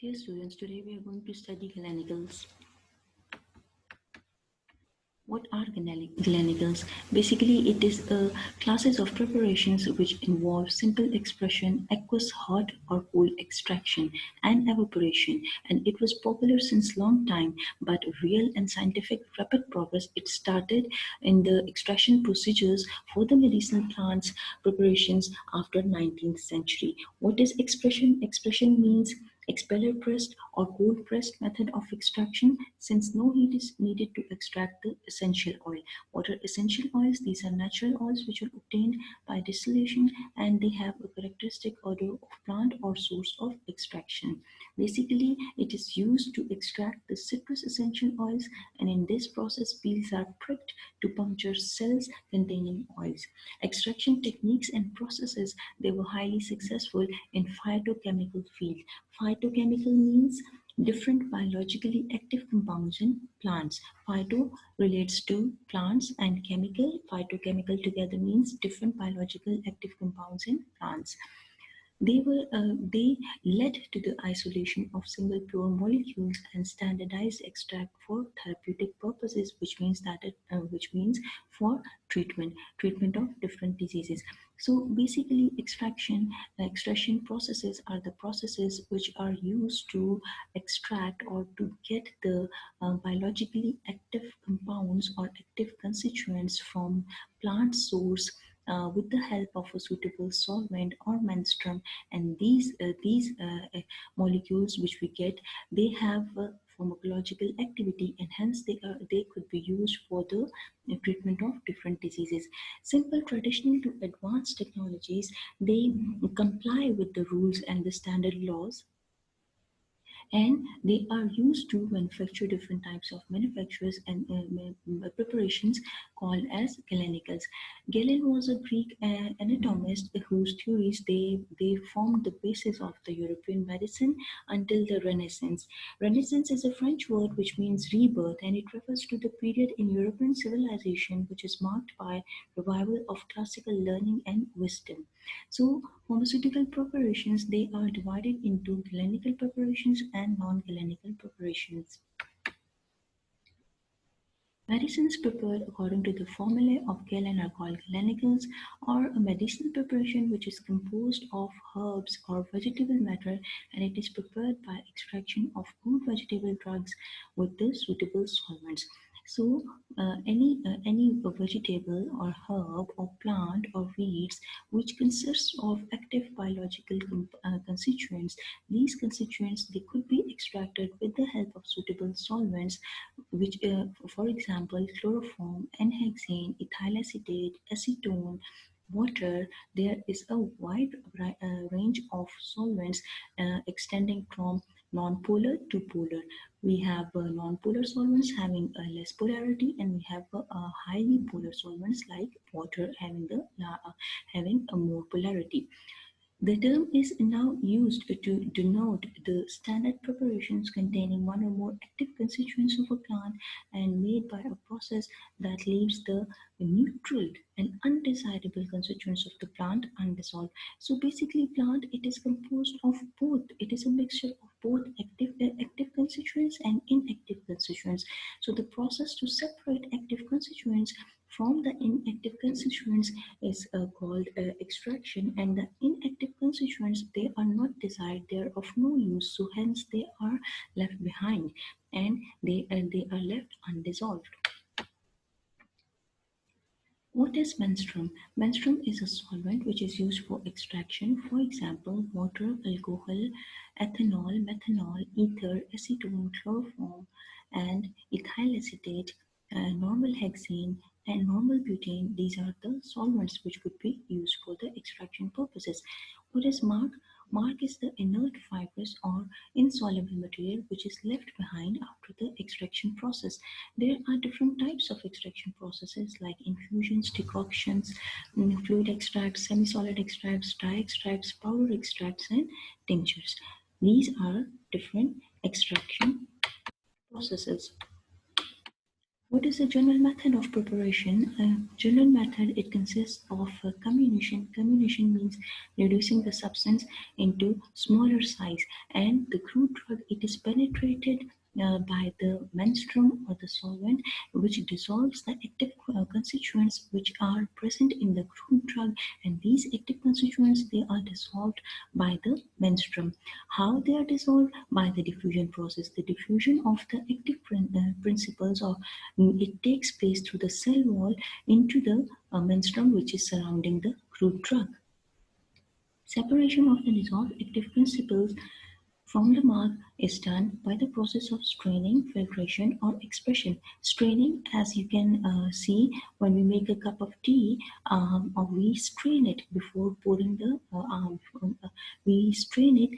Dear students, today we are going to study galenicals. What are galenicals? Basically, it is classes of preparations which involve simple expression, aqueous hot or cold extraction, and evaporation. And it was popular since long time, but real and scientific rapid progress it started in the extraction procedures for the medicinal plants preparations after 19th century. What is expression? Expression means expeller pressed or cold pressed method of extraction, since no heat is needed to extract the essential oil. What are essential oils? These are natural oils which are obtained by distillation and they have a characteristic odor of plant or source of extraction. Basically, it is used to extract the citrus essential oils, and in this process peels are pricked to puncture cells containing oils. Extraction techniques and processes, they were highly successful in phytochemical field. Phytochemical means different biologically active compounds in plants. Phyto relates to plants and chemical. Phytochemical together means different biological active compounds in plants. They led to the isolation of single pure molecules and standardized extract for therapeutic purposes, which means for treatment of different diseases. So basically, extraction processes are the processes which are used to extract or to get the biologically active compounds or active constituents from plant source with the help of a suitable solvent or menstruum. And these molecules which we get, they have pharmacological activity, and hence they could be used for the treatment of different diseases. Simple traditional to advanced technologies, they comply with the rules and the standard laws, and they are used to manufacture different types of manufacturers and preparations called as galenicals. Galen was a Greek anatomist whose theories they formed the basis of the European medicine until the Renaissance. Renaissance is a French word which means rebirth, and it refers to the period in European civilization which is marked by revival of classical learning and wisdom. So pharmaceutical preparations, they are divided into galenical preparations and non-galenical preparations. Medicines prepared according to the formulae of Galen are called galenicals, or a medicinal preparation which is composed of herbs or vegetable matter, and it is prepared by extraction of good vegetable drugs with the suitable solvents. So, any vegetable or herb or plant or weeds which consists of active biological constituents, these constituents they could be extracted with the help of suitable solvents, which, for example, chloroform, N-hexane, ethyl acetate, acetone, water. There is a wide range of solvents extending from non-polar to polar. We have non-polar solvents having a less polarity, and we have highly polar solvents like water having a more polarity. The term is now used to denote the standard preparations containing one or more active constituents of a plant and made by a process that leaves the neutral and undesirable constituents of the plant undissolved. So basically, plant it is composed of both. It is a mixture of both active constituents and inactive constituents. So the process to separate active constituents from the inactive constituents is called extraction, and the inactive constituents they are not desired, they are of no use, so hence they are left behind and they are left undissolved. What is menstruum? Menstruum is a solvent which is used for extraction. For example, water, alcohol, ethanol, methanol, ether, acetone, chloroform, and ethyl acetate, normal hexane, and normal butane. These are the solvents which could be used for the extraction purposes. What is mark? Mark is the inert fibrous or insoluble material which is left behind after the extraction process. There are different types of extraction processes like infusions, decoctions, fluid extracts, semi-solid extracts, dry extracts, powder extracts, and tinctures. These are different extraction processes. What is the general method of preparation? General method, it consists of comminution. Comminution means reducing the substance into smaller size, and the crude drug, it is penetrated by the menstruum or the solvent, which dissolves the active constituents which are present in the crude drug, and these active constituents, they are dissolved by the menstruum. How they are dissolved? By the diffusion process. The diffusion of the active principles, or it takes place through the cell wall into the menstruum which is surrounding the crude drug. Separation of the dissolved active principles from the mark is done by the process of straining, filtration, or expression. Straining, as you can see when we make a cup of tea, or we strain it before pouring the we strain it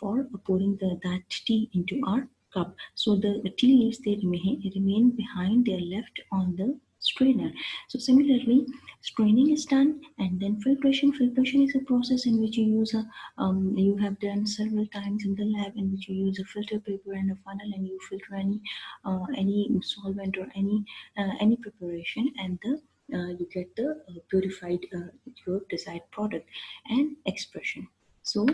for pouring that tea into our cup. So the tea leaves, they remain behind, they are left on the strainer. So similarly, straining is done, and then filtration. Filtration is a process in which you use a you have done several times in the lab, in which you use a filter paper and a funnel, and you filter any solvent or any preparation, and the you get the purified your desired product. And expression. So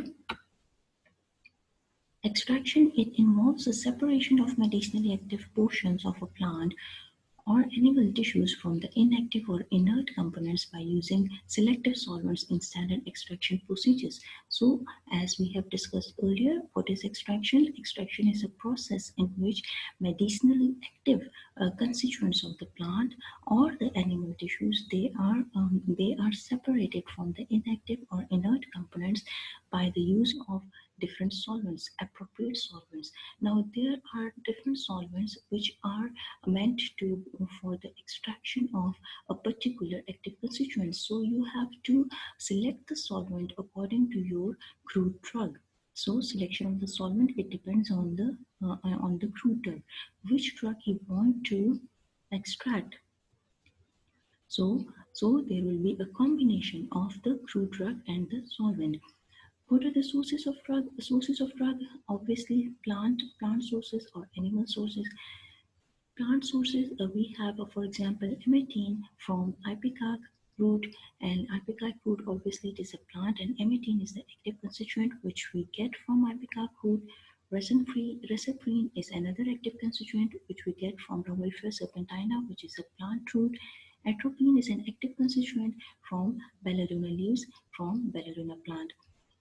extraction, it involves the separation of medicinally active portions of a plant or animal tissues from the inactive or inert components by using selective solvents in standard extraction procedures. So, as we have discussed earlier, what is extraction? Extraction is a process in which medicinally active constituents of the plant or the animal tissues, they are separated from the inactive or inert components by the use of different solvents, appropriate solvents. Now, there are different solvents which are meant to for the extraction of a particular active constituent. So you have to select the solvent according to your crude drug. So selection of the solvent, it depends on the crude drug, which drug you want to extract. So there will be a combination of the crude drug and the solvent. What are the sources of drug? Sources of drug, obviously plant sources or animal sources. Plant sources, we have, for example, emethine from ipecac root, and ipecac root, obviously it is a plant, and emethine is the active constituent which we get from ipecac root. Resin-free resaprine is another active constituent which we get from Ramulfera serpentina, which is a plant root. Atropine is an active constituent from belladonna leaves from belladonna plant.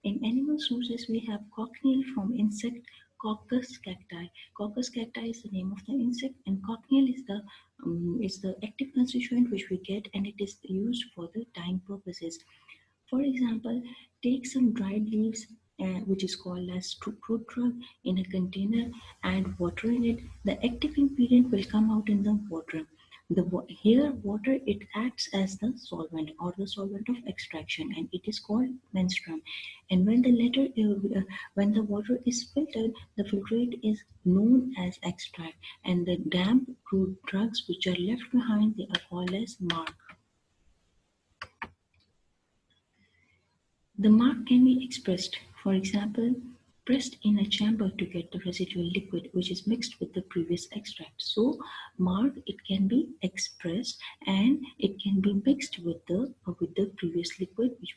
In animal sources, we have cochineal from insect Coccus cacti. Coccus cacti is the name of the insect, and cochineal is the active constituent which we get, and it is used for the dyeing purposes. For example, take some dried leaves, which is called as fruit drug, in a container, add water in it. The active ingredient will come out in the water. Here, water, it acts as the solvent or the solvent of extraction, and it is called menstruum. And when the water is filtered, the filtrate is known as extract, and the damp crude drugs which are left behind, they are called as mark. The mark can be expressed, for example, pressed in a chamber to get the residual liquid which is mixed with the previous extract. So, mark, it can be expressed, and it can be mixed with the previous liquid which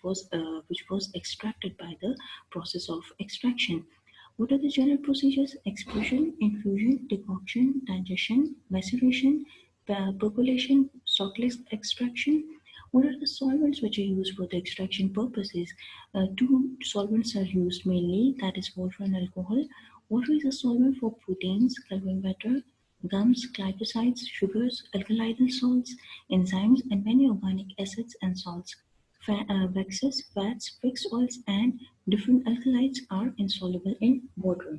was extracted by the process of extraction. What are the general procedures? Expression, infusion, decoction, digestion, maceration, percolation, saltless extraction. What are the solvents which are used for the extraction purposes? Two solvents are used mainly, that is water and alcohol. Water is a solvent for proteins, coloring matter, gums, glycosides, sugars, alkali salts, enzymes, and many organic acids and salts. Waxes, fats, fixed oils, and different alkalides are insoluble in water.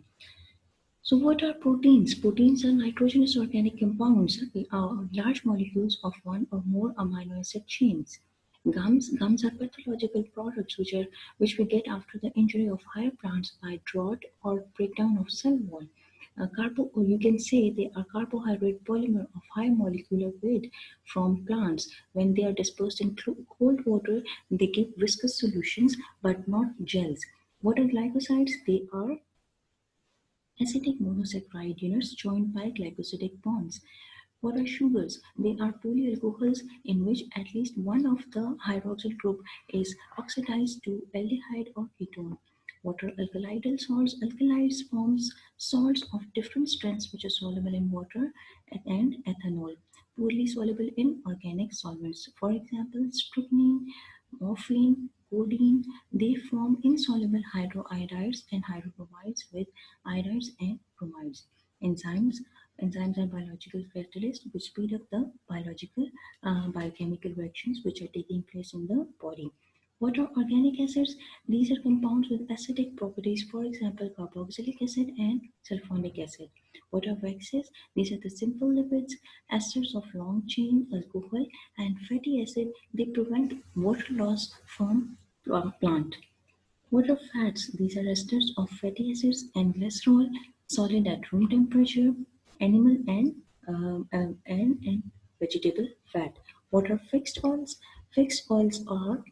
So, what are proteins? Proteins are nitrogenous organic compounds, large molecules of one or more amino acid chains. Gums are pathological products which we get after the injury of higher plants by drought or breakdown of cell wall. Or you can say they are carbohydrate polymer of high molecular weight from plants. When they are dispersed in cold water, they give viscous solutions but not gels. What are glycosides? They are acidic monosaccharide units joined by glycosidic bonds. What are sugars? They are polyalcohols in which at least one of the hydroxyl group is oxidized to aldehyde or ketone. What are alkaloidal salts? Alkalides forms salts of different strengths which are soluble in water and ethanol, poorly soluble in organic solvents. For example, strychnine, morphine, codeine, they form insoluble hydroiodides and hydrobromides with iodides and bromides. Enzymes. Enzymes are biological catalysts which speed up the biological biochemical reactions which are taking place in the body. What are organic acids? These are compounds with acidic properties, for example, carboxylic acid and sulfonic acid. What are waxes? These are the simple lipids, esters of long chain alcohol, and fatty acid. They prevent water loss from plant. What are fats? These are esters of fatty acids and glycerol, solid at room temperature, animal and vegetable fat. What are fixed oils? Fixed oils are